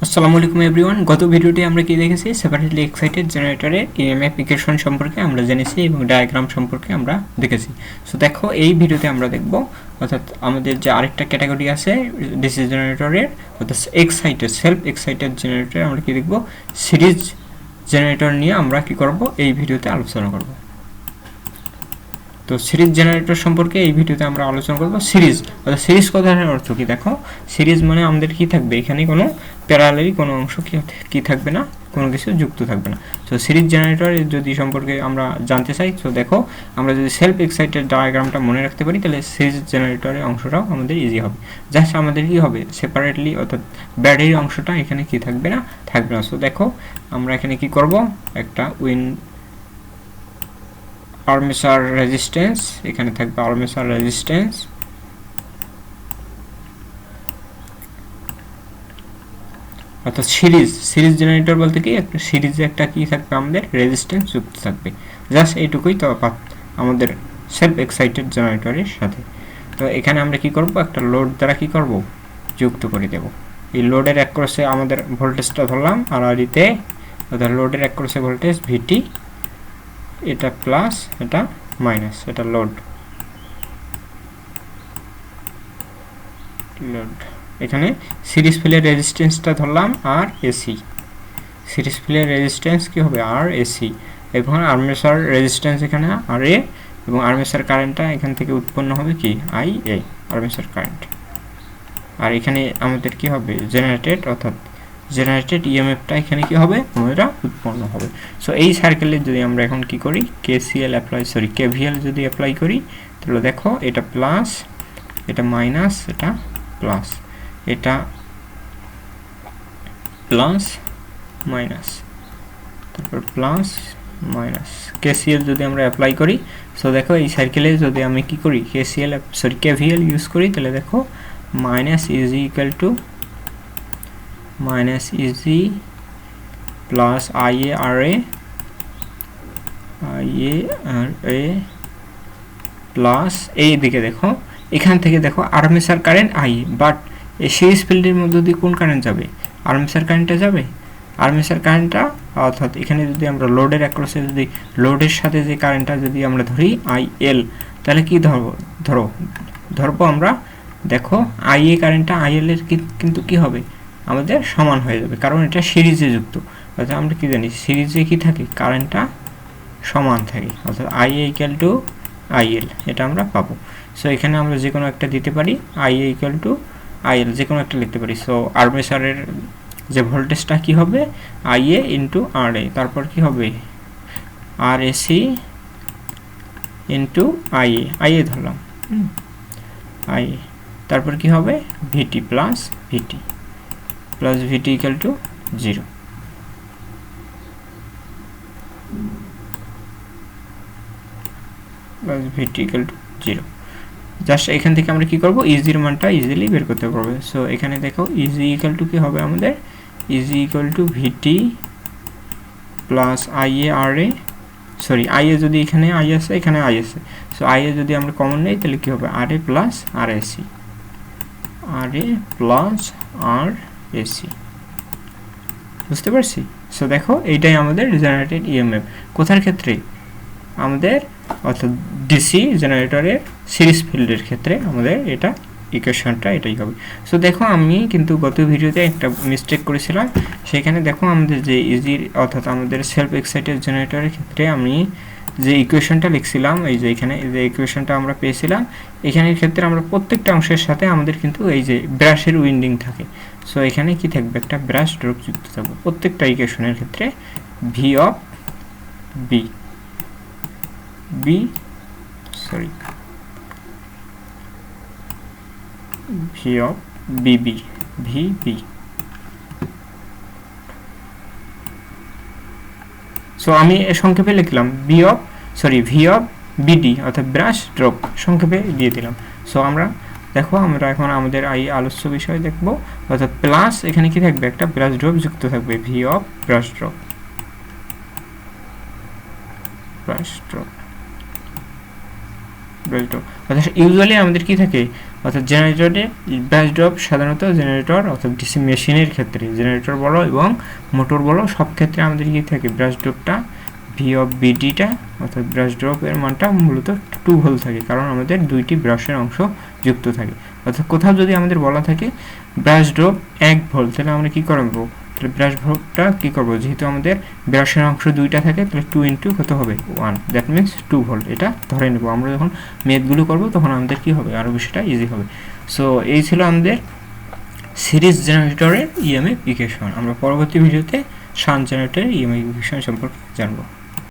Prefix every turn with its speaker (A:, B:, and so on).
A: আসসালামু আলাইকুম এভরিওয়ান। গত ভিডিওতে আমরা কি দেখেছি, সেপারেটলি এক্সাইটেড জেনারেটরে ইএমএফ ইকুয়েশন সম্পর্কে আমরা জেনেছি এবং ডায়াগ্রাম সম্পর্কে আমরা দেখেছি। সো দেখো, এই ভিডিওতে আমরা দেখব অর্থাৎ আমাদের যে আরেকটা ক্যাটাগরি আছে ডিসি জেনারেটরের, অর্থাৎ এক্সাইটেড সেলফ এক্সাইটেড জেনারেটরে আমরা কি দেখব, সিরিজ জেনারেটর নিয়ে আমরা কি করব, এই ভিডিওতে আলোচনা করব। তো সিরিজ জেনারেটর সম্পর্কে এই ভিডিওতে আমরা আলোচনা করব। সিরিজ অর্থাৎ সিরিজ কথার অর্থ কি, দেখো সিরিজ মানে আমাদের কি থাকবে, এখানে কোনো প্যারালালি কোনো অংশ কি থাকবে না, কোনো কিছু যুক্ত থাকবে না। তো সিরিজ জেনারেটর যদি সম্পর্কে আমরা জানতে চাই, তো দেখো আমরা যদি সেলফ এক্সাইটেড ডায়াগ্রামটা মনে রাখতে পারি, তাহলে সিরিজ জেনারেটরের অংশটাও আমাদের ইজি হবে। জাস্ট আমাদের কি হবে, সেপারেটলি অর্থাৎ ব্যাটারির অংশটা এখানে কি থাকবে না, থাকবে না। সো দেখো আমরা এখানে কি করব, একটা আর্মেচার রেজিস্ট্যান্স, এখানে থাকবে আর্মেচার রেজিস্ট্যান্স, অর্থাৎ সিরিজ জেনারেটর বলতে কি, একটা সিরিজে একটা কি থাকবে, আমাদের রেজিস্ট্যান্স যুক্ত থাকবে। জাস্ট এইটুকুই তফাৎ আমাদের সেলফ এক্সাইটেড জেনারেটরের সাথে। তো এখানে আমরা কি করব, একটা লোড দ্বারা কি করব, যুক্ত করে দেব। এই লোডের অ্যাক্রসে আমাদের ভোল্টেজটা ধরলাম আর ইতে, অর্থাৎ লোডের অ্যাক্রসে ভোল্টেজ ভিটি, এটা প্লাস এটা মাইনাস, এটা লোড। এখানে সিরিজ ফিলের রেজিস্ট্যান্সটা ধরলাম আর এসি, সিরিজ ফিলের রেজিস্ট্যান্স কি হবে, আর এসি, এবং আর্মেচার রেজিস্ট্যান্স এখানে আর এ, এবং আর্মেচার কারেন্টটা এখান থেকে উৎপন্ন হবে কি, আই এ, আর্মেচার কারেন্ট। আর এখানে আমাদের কি হবে, জেনারেটেড অর্থাৎ জেনারেটেড ইএমএফটা এখানে কি হবে, আমরা উৎপন্ন হবে। সো এই সার্কেলে যদি আমরা এখন কি করি, কেভিএল যদি অ্যাপ্লাই করি, তাহলে দেখো এটা প্লাস, এটা মাইনাস, এটা প্লাস, এটা প্লাস মাইনাস, তারপর প্লাস মাইনাস, কেসিএল যদি আমরা অ্যাপ্লাই করি। সো দেখো এই সার্কেলে যদি আমি কি করি, কেভিএল ইউজ করি, তাহলে দেখো minus easy plus IA R এ প্লাস, এই দিকে দেখো এখান থেকে দেখো আর্মেচার কারেন্ট আই, বাট এই সিরিজ ফিল্ডের মধ্যে দিয়ে কোন কারেন্ট যাবে, আর্মেচার কারেন্টটা যাবে। আর্মেচার কারেন্টটা অর্থাৎ এখানে যদি আমরা লোডের অ্যাক্রসে যদি লোডের সাথে যে কারেন্টটা যদি আমরা ধরি আই এল, তাহলে কি ধরবো আমরা, দেখো আই এ কারেন্টটা আই এল এর কিন্তু কি হবে, আমাদের সমান হয়ে যাবে, কারণ এটা সিরিজে যুক্ত। অর্থাৎ আমরা কি জানি, সিরিজে কি থাকে, কারেন্টটা সমান থাকে, অর্থাৎ I A equal to I L, এটা আমরা পাবো। সো এখানে আমরা যে কোনো একটা দিতে পারি, I A equal to I L, যে কোনো একটা লিখতে পারি। সো আর্মেচারের যে ভোল্টেজটা কি হবে, আই এ ইন্টু আর এ, তারপর কি হবে, আর এসি ইন্টু আই এ ধরলাম, আই এ, তারপর কি হবে, VT plus VT equal to 0। VT equal to 0। Just এখান থেকে আমরা কি করব, ইজির মানটা ইজিলি বের করতে পারবো। সো এখানে দেখো ইজি ইকুয়াল টু কি হবে আমাদের, EG equal to VT plus IA R A, I A যদি এখানে আই আছে, এখানে আই আছে, সো আই এ যদি আমরা কমন নেই, তাহলে কি হবে, আর এ প্লাস আর এসি, আর এ প্লাস আর এসি, বুঝতে পারছি। সো দেখো এইটাই আমাদের জেনারেটেড ইএমএফ, কোথার ক্ষেত্রে, আমাদের অর্থাৎ ডিসি জেনারেটরের সিরিজ ফিল্ডের ক্ষেত্রে আমাদের এটা ইকুয়েশনটা এটাই হবে। সো দেখো আমি কিন্তু গত ভিডিওতে একটা মিস্টেক করেছিলাম, সেখানে দেখো আমাদের যে ইজি অর্থাৎ আমাদের সেলফ এক্সাইটেড জেনারেটরের ক্ষেত্রে আমি যে ইকুয়েশনটা লিখছিলাম, এই যে এখানে যে ইকুয়েশনটা আমরা পেয়েছিলাম, এখানের ক্ষেত্রে আমরা প্রত্যেকটা অংশের সাথে আমাদের কিন্তু এই যে ব্রাশের উইন্ডিং থাকে। সো এখানে কি থাকবে, একটা ব্রাশ ড্রপ যুক্ত থাকবে প্রত্যেকটা ইকুয়েশনের ক্ষেত্রে, V of B V of BB, VB. So আমি সংক্ষেপে লিখলাম ভি অফ বিডি, অর্থাৎ ব্রাশ ড্রপ সংক্ষেপে দিয়ে দিলাম। সো আমরা দেখো আমরা এখন আমাদের এই আলোচ্য বিষয় দেখব, অর্থাৎ প্লাস এখানে কি থাকবে, একটা ব্রাশ ড্রপ যুক্ত থাকবে, ভি অফ ব্রাশ ড্রপ অর্থাৎ ইউজুয়ালি আমাদের কি থাকে, অর্থাৎ জেনারেটরে ব্রাশ ড্রপ সাধারণত জেনারেটর অর্থাৎ ডিসি মেশিনের ক্ষেত্রে, জেনারেটর বলো এবং মোটর বলো সব ক্ষেত্রে আমাদের কি থাকে, ব্রাশ ড্রপটা ভি অফ বিডিটা অর্থাৎ ব্রাশ ড্রপের মানটা মূলত 2 ভোল্ট থাকে, কারণ আমাদের দুইটি ব্রাশের অংশ যুক্ত থাকে। অর্থাৎ কোথাও যদি আমাদের বলা থাকে ব্রাশ ড্রপ 1 ভোল্ট, তাহলে আমরা কি করব, তাহলে ব্রাশ ড্রপটা কি করব, যেহেতু আমাদের ব্রাশের অংশ দুইটা থাকে তাহলে 2 ইন্টু কত হবে 1, দ্যাট মিনস 2 ভোল্ট, এটা ধরে নেব। আমরা যখন মেথগুলো করব তখন আমাদের কি হবে, আরও বিষয়টা ইজি হবে। সো এই ছিল আমাদের সিরিজ জেনারেটরের ইএমএফ ইকুয়েশন। আমরা পরবর্তী ভিডিওতে শান্ট জেনারেটরের ইএমএফ ইকুয়েশন সম্পর্কে জানবো।